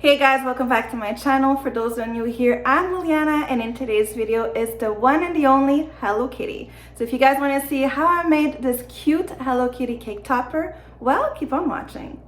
Hey guys, welcome back to my channel. For those who are new here, I'm Liliana, and in today's video is the one and the only Hello Kitty. So if you guys want to see how I made this cute Hello Kitty cake topper, well, keep on watching.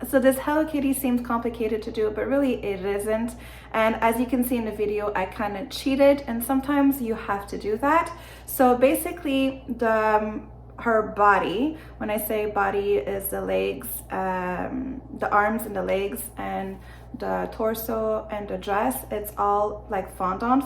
So this Hello Kitty seems complicated to do, but really it isn't. And as you can see in the video, I kind of cheated, and sometimes you have to do that. So basically her body, when I say body, is the legs, the arms and the legs, and the torso and the dress. It's all like fondant,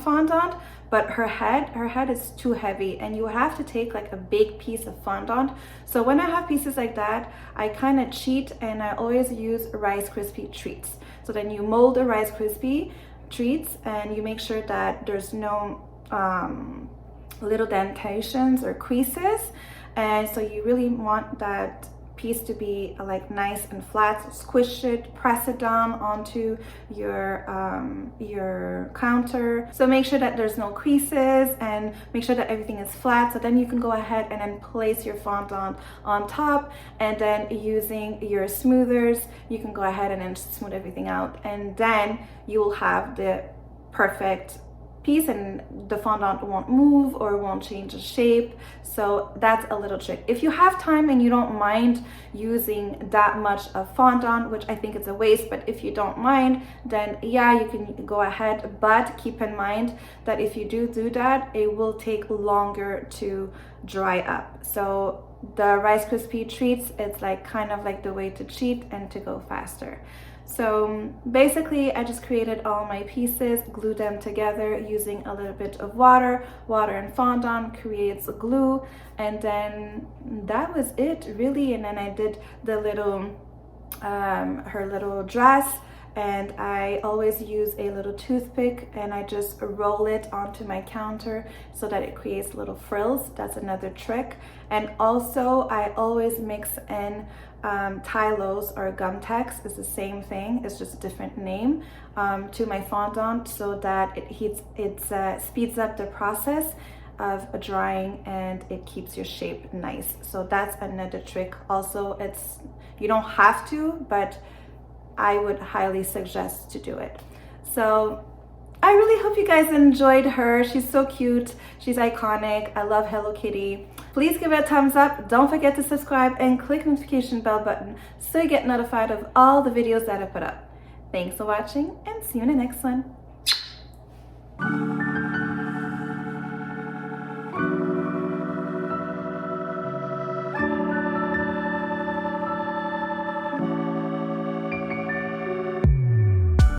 but her head is too heavy, and you have to take like a big piece of fondant. So when I have pieces like that, I kind of cheat, and I always use Rice Krispie treats. So then you mold the Rice Krispie treats, and you make sure that there's no little dentations or creases. And so you really want that piece to be like nice and flat. So squish it, press it down onto your counter. So make sure that there's no creases, and make sure that everything is flat. So then you can go ahead and then place your fondant on top, and then using your smoothers, you can go ahead and then smooth everything out, and then you will have the perfect piece, and the fondant won't move or won't change the shape. So that's a little trick. If you have time and you don't mind using that much of fondant, which I think is a waste, but if you don't mind, then yeah, you can go ahead. But keep in mind that if you do that, it will take longer to dry up. So the Rice Krispie treats, it's like kind of like the way to cheat and to go faster. So basically I just created all my pieces, glued them together using a little bit of water and fondant creates glue, and then that was it really. And then I did the little her little dress, and I always use a little toothpick, and I just roll it onto my counter so that it creates little frills. That's another trick. And also I always mix in Tylos or Gum-Tex, is the same thing, it's just a different name, to my fondant, so that it speeds up the process of drying, and it keeps your shape nice. So that's another trick. Also, you don't have to, but I would highly suggest to do it. So I really hope you guys enjoyed her. She's so cute, she's iconic. I love Hello Kitty. Please give it a thumbs up. Don't forget to subscribe and click the notification bell button so you get notified of all the videos that I put up. Thanks for watching, and see you in the next one.